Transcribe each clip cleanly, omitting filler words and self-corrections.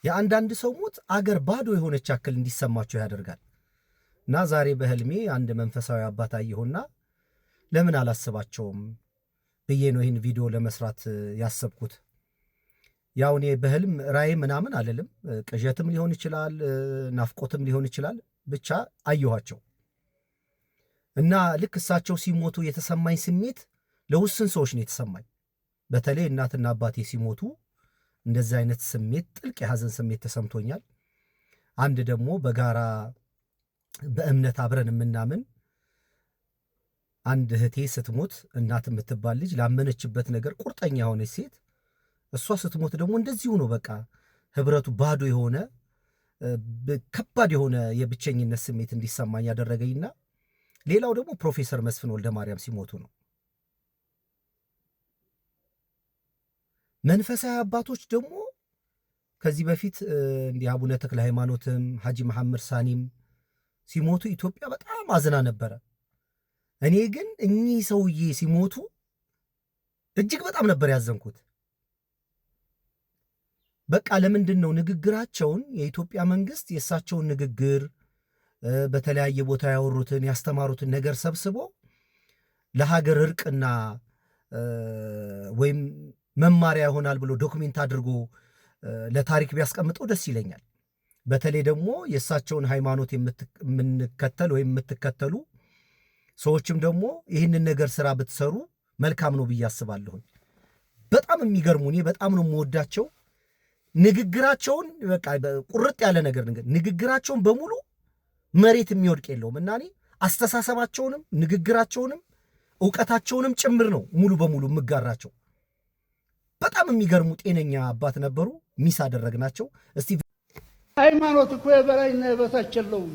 የአንዳንድ ሰው ሞት አገር ባዶ የሆነች ያክል እንዲሰማቸው ያደርጋል። እና ዛሬ በህልሜ አንድ መንፈሳዊ አባት አየሁና ለምን አላስባቸውም ብዬ ነው ይህን ቪዲዮ ለመስራት ያሰብኩት። ያው እኔ በህልም ራእይ ምናምን አልልም፣ ቅዠትም ሊሆን ይችላል፣ ናፍቆትም ሊሆን ይችላል፣ ብቻ አየኋቸው እና ልክ እሳቸው ሲሞቱ የተሰማኝ ስሜት ለውስን ሰዎች ነው የተሰማኝ። በተለይ እናትና አባቴ ሲሞቱ እንደዚህ አይነት ስሜት፣ ጥልቅ የሐዘን ስሜት ተሰምቶኛል። አንድ ደግሞ በጋራ በእምነት አብረን የምናምን አንድ እህቴ ስትሞት እናት የምትባል ልጅ ላመነችበት ነገር ቁርጠኛ የሆነች ሴት፣ እሷ ስትሞት ደግሞ እንደዚሁ ነው። በቃ ህብረቱ ባዶ የሆነ ከባድ የሆነ የብቸኝነት ስሜት እንዲሰማኝ ያደረገኝና ሌላው ደግሞ ፕሮፌሰር መስፍን ወልደ ማርያም ሲሞቱ ነው። መንፈሳዊ አባቶች ደግሞ ከዚህ በፊት እንዲህ አቡነ ተክለ ሃይማኖትም ሐጂ መሐመድ ሳኒም ሲሞቱ ኢትዮጵያ በጣም አዝና ነበረ። እኔ ግን እኚህ ሰውዬ ሲሞቱ እጅግ በጣም ነበር ያዘንኩት። በቃ ለምንድን ነው ንግግራቸውን የኢትዮጵያ መንግስት የእሳቸውን ንግግር በተለያየ ቦታ ያወሩትን ያስተማሩትን ነገር ሰብስቦ ለሀገር እርቅና ወይም መማሪያ ይሆናል ብሎ ዶክሜንት አድርጎ ለታሪክ ቢያስቀምጠው ደስ ይለኛል። በተለይ ደግሞ የእሳቸውን ሃይማኖት የምንከተል ወይም የምትከተሉ ሰዎችም ደግሞ ይህንን ነገር ስራ ብትሰሩ መልካም ነው ብዬ አስባለሁኝ። በጣም የሚገርሙ፣ እኔ በጣም ነው የምወዳቸው። ንግግራቸውን በቃ ቁርጥ ያለ ነገር ንግግራቸውን በሙሉ መሬት የሚወድቅ የለውም እና እኔ አስተሳሰባቸውንም ንግግራቸውንም እውቀታቸውንም ጭምር ነው ሙሉ በሙሉ የምጋራቸው። በጣም የሚገርሙ ጤነኛ አባት ነበሩ። ሚስ አደረግናቸው። እስቲ ሃይማኖት እኮ የበላይና የበታች የለውም።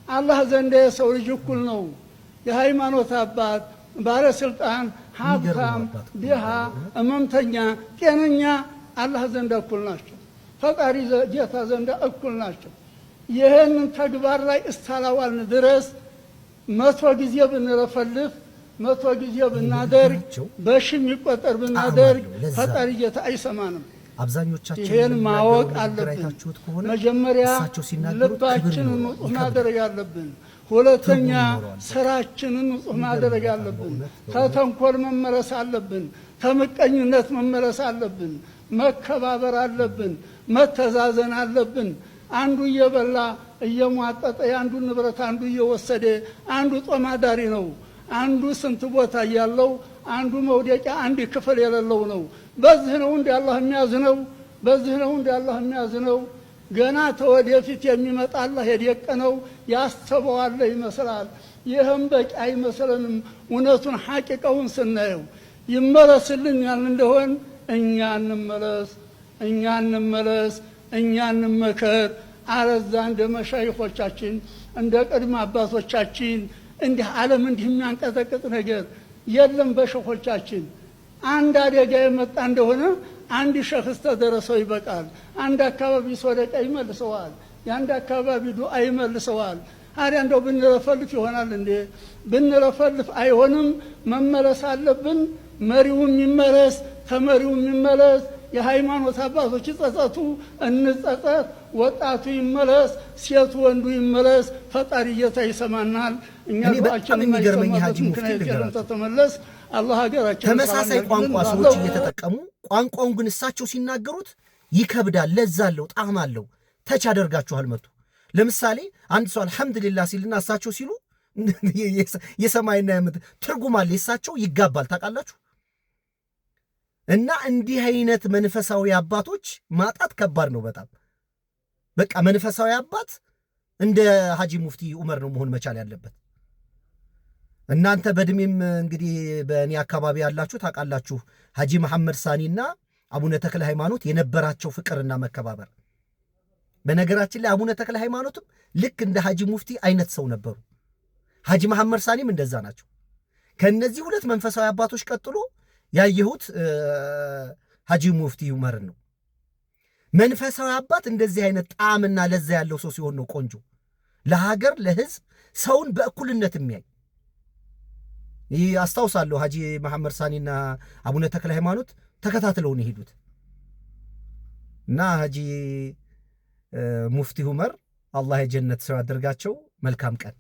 አላህ ዘንድ የሰው ልጅ እኩል ነው። የሃይማኖት አባት፣ ባለስልጣን፣ ሀብታም፣ ድሃ፣ እመምተኛ፣ ጤነኛ አላህ ዘንድ እኩል ናቸው። ፈጣሪ ጌታ ዘንድ እኩል ናቸው። ይህንን ተግባር ላይ እስካላዋልን ድረስ 100 ጊዜ ብንለፈልፍ 100 ጊዜ ብናደርግ በሺ የሚቆጠር ብናደርግ ፈጣሪ ጌታ አይሰማንም። አብዛኞቻችን ይሄን ማወቅ አለብን። መጀመሪያ ልባችንን ንጹህ ማድረግ አለብን። ሁለተኛ ስራችንን ንጹህ ማድረግ አለብን። ከተንኮል መመለስ አለብን። ከምቀኝነት መመለስ አለብን። መከባበር አለብን። መተዛዘን አለብን። አንዱ እየበላ እየሟጠጠ የአንዱን ንብረት አንዱ እየወሰደ አንዱ ጦም አዳሪ ነው። አንዱ ስንት ቦታ ያለው አንዱ መውደቂያ አንድ ክፍል የሌለው ነው። በዚህ ነው እንደ አላህ የሚያዝነው። በዚህ ነው እንደ አላህ የሚያዝነው። ገና ተወደፊት የሚመጣ አላህ የደቀነው ያስተበዋል ይመስላል። ይህም በቂ አይመስለንም። እውነቱን ሐቂቃውን ስናየው ይመለስልኛል እንደሆን እኛ እንመለስ፣ እኛ እንመለስ፣ እኛ እንመከር። አለዛ እንደ መሻይኾቻችን እንደ ቅድመ አባቶቻችን እንዲህ ዓለም እንዲህ የሚያንቀጠቅጥ ነገር የለም። በሸኾቻችን አንድ አደጋ የመጣ እንደሆነ አንድ ሸኽስ ተደረሰው ይበቃል። አንድ አካባቢ ሶደቃ ይመልሰዋል። የአንድ አካባቢ ዱዓ ይመልሰዋል። ታዲያ እንደው ብንለፈልፍ ይሆናል እንዴ? ብንለፈልፍ አይሆንም። መመለስ አለብን። መሪውም ይመለስ፣ ተመሪውም ይመለስ። የሃይማኖት አባቶች ይጸጸቱ፣ እንጸጸት። ወጣቱ ይመለስ፣ ሴቱ ወንዱ ይመለስ። ፈጣሪ ጌታ ይሰማናል። እኛ ዱዓችን የሚገርመኝ ሀጂ ሙፍቲ ተመለስ አላህ ሀገራችን ተመሳሳይ ቋንቋ ሰዎች እየተጠቀሙ ቋንቋውን ግን እሳቸው ሲናገሩት ይከብዳል፣ ለዛ አለው፣ ጣዕም አለው። ተች ያደርጋችኋል መቱ። ለምሳሌ አንድ ሰው አልሐምዱሊላህ ሲልና እሳቸው ሲሉ የሰማይና የምድር ትርጉም አለ። የእሳቸው ይጋባል። ታውቃላችሁ። እና እንዲህ አይነት መንፈሳዊ አባቶች ማጣት ከባድ ነው በጣም። በቃ መንፈሳዊ አባት እንደ ሀጂ ሙፍቲ ዑመር ነው መሆን መቻል ያለበት። እናንተ በእድሜም እንግዲህ በእኔ አካባቢ ያላችሁ ታውቃላችሁ ሀጂ መሐመድ ሳኒና አቡነ ተክለ ሃይማኖት የነበራቸው ፍቅርና መከባበር። በነገራችን ላይ አቡነ ተክለ ሃይማኖትም ልክ እንደ ሀጂ ሙፍቲ አይነት ሰው ነበሩ። ሀጂ መሐመድ ሳኒም እንደዛ ናቸው። ከእነዚህ ሁለት መንፈሳዊ አባቶች ቀጥሎ ያየሁት ሀጂ ሙፍቲ ዑመርን ነው። መንፈሳዊ አባት እንደዚህ አይነት ጣዕምና ለዛ ያለው ሰው ሲሆን ነው ቆንጆ፣ ለሀገር ለህዝብ ሰውን በእኩልነት የሚያይ። ይህ አስታውሳለሁ ሀጂ መሐመድ ሳኒና አቡነ ተክለ ሃይማኖት ተከታትለውን የሄዱት እና ሀጂ ሙፍቲ ዑመር አላህ የጀነት ሰው ያደርጋቸው። መልካም ቀን